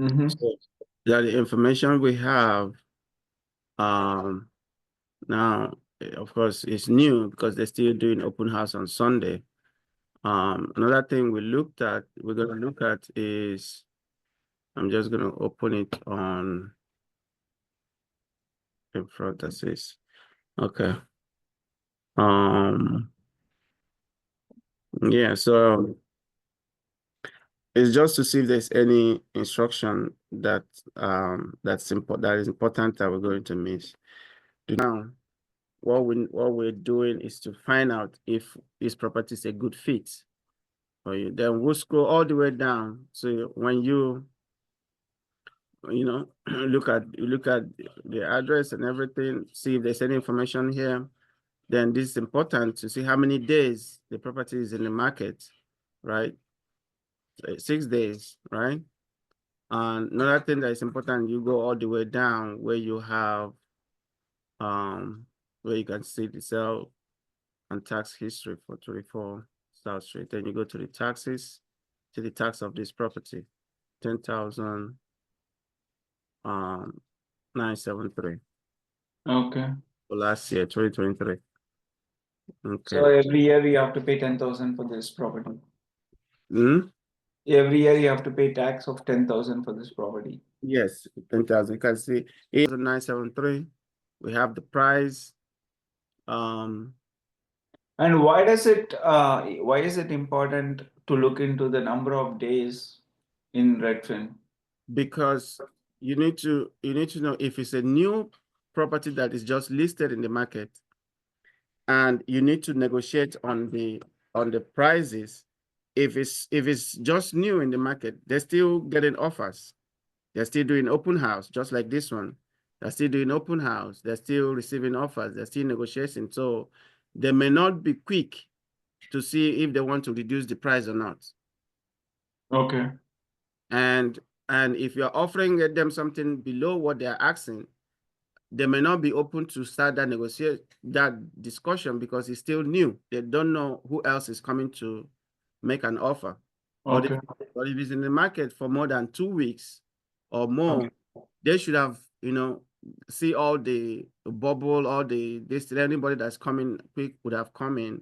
So that the information we have now, of course, it's new because they're still doing open house on Sunday. Another thing we're gonna look at is, I'm just gonna open it on in front of this. Okay. Yeah, so it's just to see if there's any instruction that that is important that we're going to miss. Now, what we're doing is to find out if this property is a good fit for you. Then we'll scroll all the way down. So when you look at the address and everything, see if there's any information here. Then this is important to see how many days the property is in the market, right? 6 days, right? And another thing that is important, you go all the way down where you have where you can see the sale and tax history for 24 South Street. Then you go to the taxes, to the tax of this property, 10,000 973 Okay. for last year, 2023. Okay. So every year we have to pay 10,000 for this property. Hmm? Every year you have to pay tax of 10,000 for this property. Yes, 10,000. You can see 8,973. We have the price. And why is it important to look into the number of days in Redfin? Because you need to know if it's a new property that is just listed in the market, and you need to negotiate on the prices. If it's just new in the market, they're still getting offers. They're still doing open house, just like this one. They're still doing open house. They're still receiving offers. They're still negotiating. So they may not be quick to see if they want to reduce the price or not. Okay. And if you're offering them something below what they're asking, they may not be open to start that discussion because it's still new. They don't know who else is coming to make an offer. Okay. But if it's in the market for more than 2 weeks or more, they should have, see all the bubble, all this, anybody that's coming quick would have come in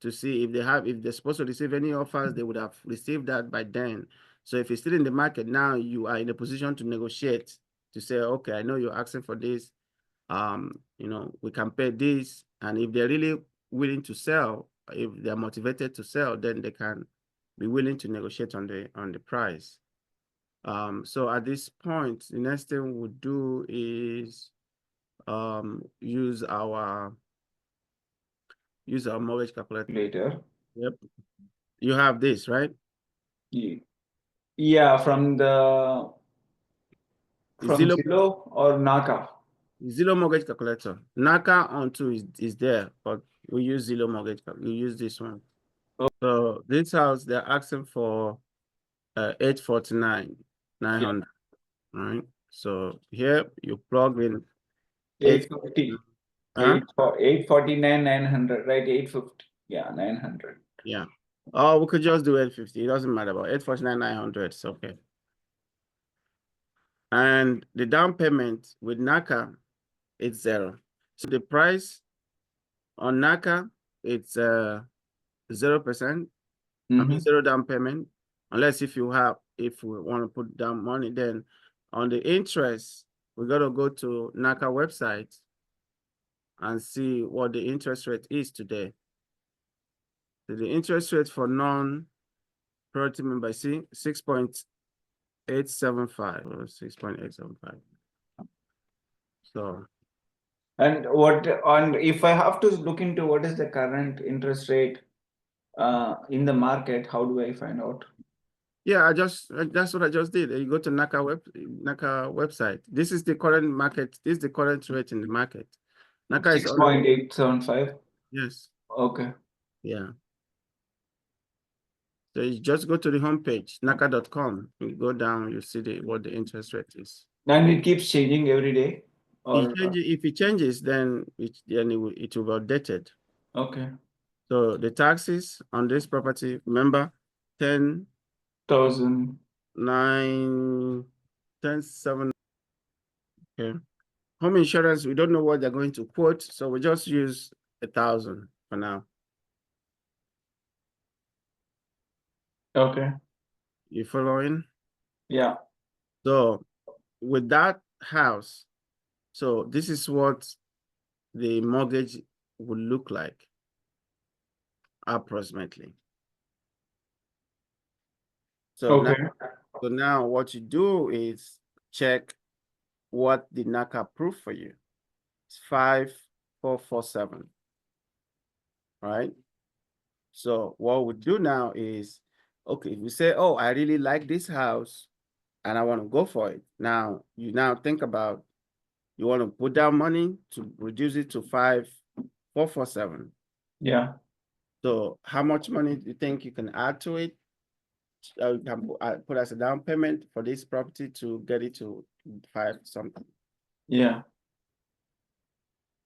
to see if they're supposed to receive any offers, they would have received that by then. So if it's still in the market now, you are in a position to negotiate, to say, okay, I know you're asking for this. We can pay this. And if they're really willing to sell, if they're motivated to sell, then they can be willing to negotiate on the price. So at this point, the next thing we'll do is use our mortgage calculator. Later. Yep. You have this, right? Yeah, from Zillow or Naca. Zillow mortgage calculator. Naca onto is there, but we use Zillow mortgage. We use this one. So this house, they're asking for 849 900, right? So here you plug in 850. 849 900, right? 850. Yeah, 900. Yeah. Oh, we could just do 850. It doesn't matter about 849 900. It's okay. And the down payment with NACA, it's 0. So the price on NACA, it's 0%. I mean, 0 down payment, unless if we want to put down money. Then on the interest, we got to go to NACA website and see what the interest rate is today. So the interest rate for non-priority member, see, 6.875 or 6.875. So, And if I have to look into what is the current interest rate in the market, how do I find out? yeah, that's what I just did. You go to NACA website. This is the current market. This is the current rate in the market. NACA is 6.875. Yes. Okay. Yeah. So you just go to the homepage, naca.com. You go down, you see what the interest rate is. And it keeps changing every day? Or If it changes, then it will be outdated. okay. So the taxes on this property, remember, 10,000. 9 10,700. Okay. Home insurance, we don't know what they're going to quote, so we just use 1,000 for now. Okay. You following? Yeah. So with that house, so this is what the mortgage would look like approximately. So now, Okay. so now what you do is check what the NACA approved for you. It's 5,447, right? So what we do now is, okay, if you say, oh, I really like this house and I want to go for it. Now, you now think about, you want to put down money to reduce it to 5,447. Yeah. So how much money do you think you can add to it? You can put as a down payment for this property to get it to 5 something. Yeah.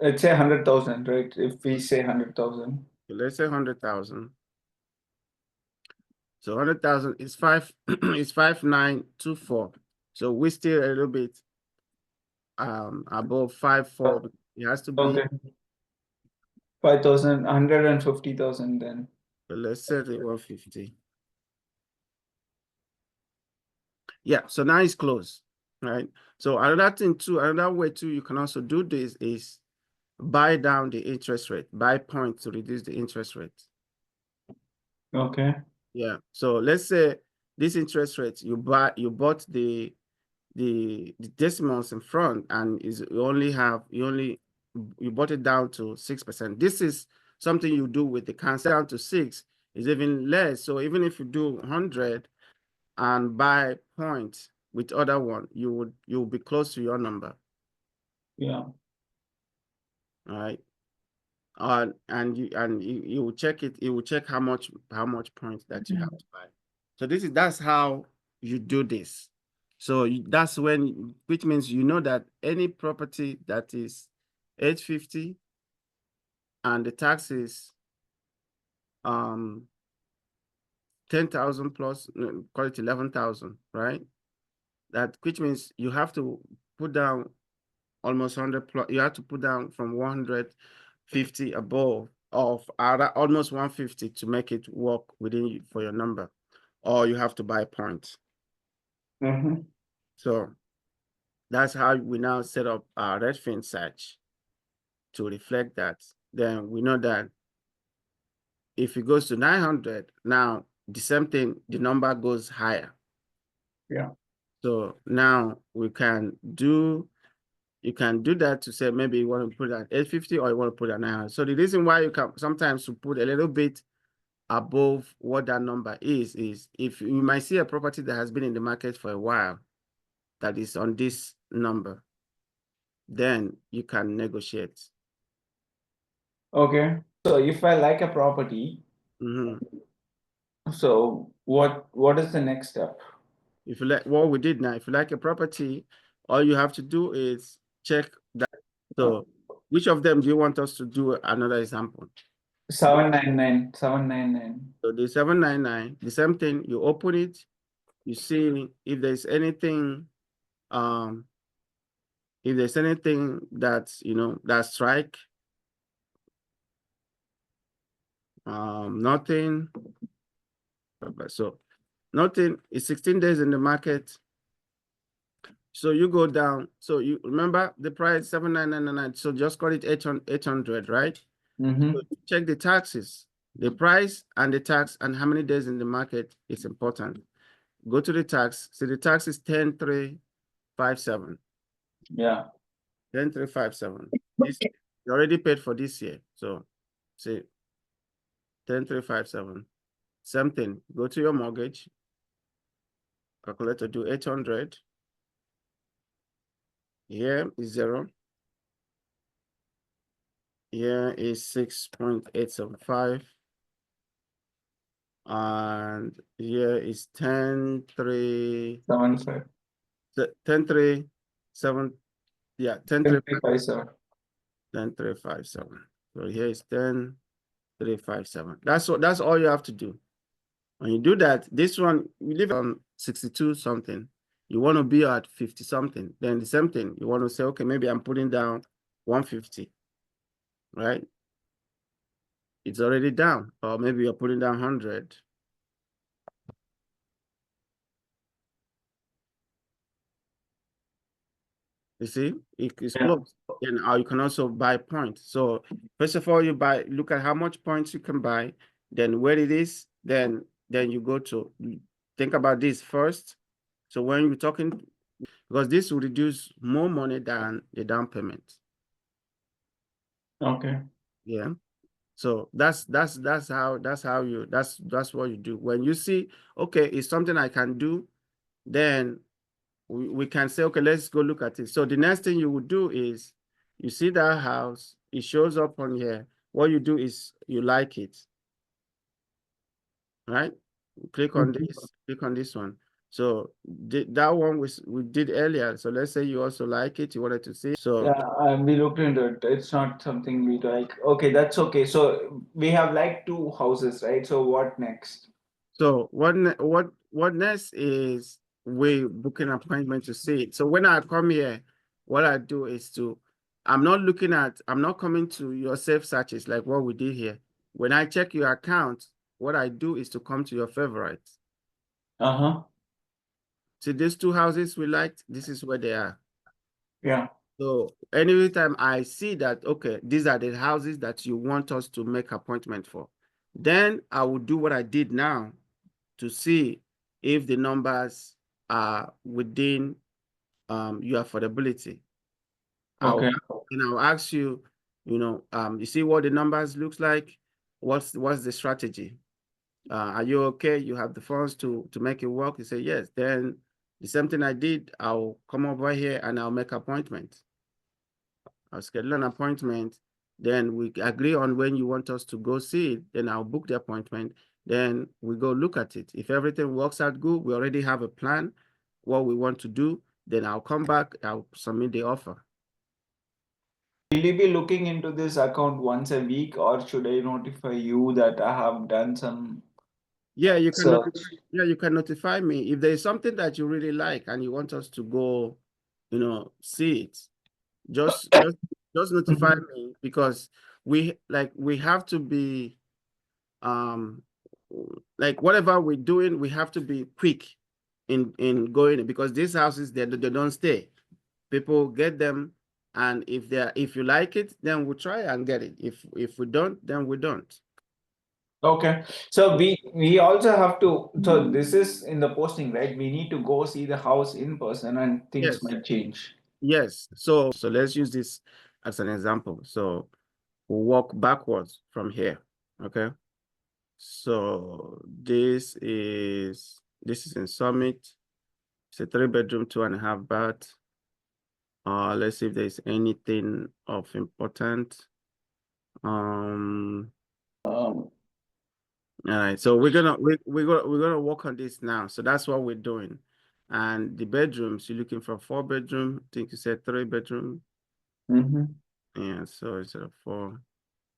Let's say 100,000, right? If we say 100,000. So let's say 100,000. So 100,000 is 5 is 5,924. So we still a little bit above 5,4. It has to be. Okay. 5,000, 150,000 then. So let's set it 150. Yeah, so now it's close, right? So another thing too, another way too, you can also do this is buy down the interest rate, buy points to reduce the interest rate. Okay. Yeah. So let's say this interest rate, you bought the decimals in front and you bought it down to 6%. This is something you do with the cancel down to 6 is even less. So even if you do 100 and buy points with other one, you'll be close to your number. Yeah. All right. And you will check it. It will check how much points that you have to buy. So that's how you do this. So that's when, which means you know that any property that is 850 and the tax is 10,000 plus, no, call it 11,000, right? That which means you have to put down almost 100 plus. You have to put down from 150 above of almost 150 to make it work within for your number, or you have to buy points. Mm-hmm. So that's how we now set up our Redfin search to reflect that. Then we know that if it goes to 900, now the same thing, the number goes higher. Yeah. So now you can do that to say maybe you want to put at 850 or you want to put at 900. So the reason why you can sometimes to put a little bit above what that number is if you might see a property that has been in the market for a while that is on this number, then you can negotiate. Okay. So if I like a property, so what is the next step? If you like what we did now, if you like a property, all you have to do is check that. So which of them do you want us to do another example? 799, 799. So the 799, the same thing, you open it, you see if there's anything, that's that strike, nothing. So nothing is 16 days in the market. So you go down. So you remember the price 7,999. So just call it 800, right? Mm-hmm. So check the taxes, the price and the tax and how many days in the market is important. Go to the tax. See the tax is 10,357. Yeah. 10,357. This you already paid for this year. So see 10,357. Same thing. Go to your mortgage. Calculator, do 800. Here is 0. Here is 6.875. And here is 10,3. 75. 10,357. Yeah, 10,357. 10,357. So here is 10,357. That's all you have to do. When you do that, this one we live on 62 something. You want to be at 50 something. Then the same thing. You want to say, okay, maybe I'm putting down 150, right? It's already down. Or maybe you're putting down 100. You see, it's Yeah. close. And you can also buy points. So first of all, look at how much points you can buy, then where it is, then you go to think about this first. So when you're talking, because this will reduce more money than the down payment. Okay. Yeah. So that's what you do. When you see, okay, it's something I can do, then we can say, okay, let's go look at it. So the next thing you would do is you see that house, it shows up on here. What you do is you like it, right? Click on this, click on this one. So that one we did earlier. So let's say you also like it, you wanted to see. So Yeah, we looked into it. It's not something we like. Okay, that's okay. So we have like two houses, right? So what next? So what next is we book an appointment to see it. So when I come here, what I do is I'm not coming to your safe searches like what we did here. When I check your account, what I do is to come to your favorites. Uh-huh. See these two houses we liked, this is where they are. Yeah. So anytime I see that, okay, these are the houses that you want us to make appointment for, then I will do what I did now to see if the numbers are within your affordability. Okay. I'll ask you, you see what the numbers looks like? What's the strategy? Are you okay? You have the funds to make it work? You say yes. Then the same thing I did, I'll come over here and I'll make appointment. I'll schedule an appointment. Then we agree on when you want us to go see it. Then I'll book the appointment. Then we go look at it. If everything works out good, we already have a plan, what we want to do. Then I'll come back, I'll submit the offer. Will you be looking into this account once a week, or should I notify you that I have done some Yeah, search? you can notify me. If there is something that you really like and you want us to go, see it, just notify me because we have to be like whatever we're doing, we have to be quick in going because these houses they don't stay. People get them, and if you like it, then we'll try and get it. If we don't, then we don't. Okay. So we also have to, so this is in the posting, right? We need to go see the house in person and things Yes, might change. yes. So let's use this as an example. So we'll walk backwards from here. Okay. So this is in Summit. It's a 3-bedroom, 2.5 bath. Let's see if there's anything of important. All right, so we're gonna work on this now. So that's what we're doing. And the bedrooms, you're looking for a 4-bedroom. I think you said 3-bedroom. Mm-hmm. Yeah, so instead of 4.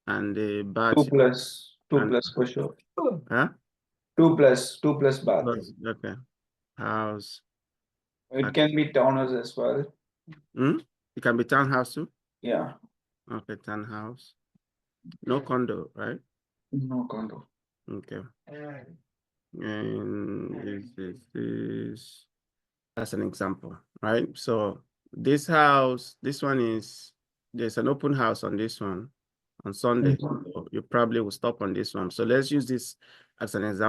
And the Two bath plus, two and plus for sure. huh? Two plus bath. Okay. House. It can be townhouse as well. It can be townhouse too. Yeah. Okay, townhouse. No condo, right? No condo. Okay. And this. That's an example, right? So this house, this one is, there's an open house on this one on Sunday. So you probably will stop on this one. So let's use this as an example.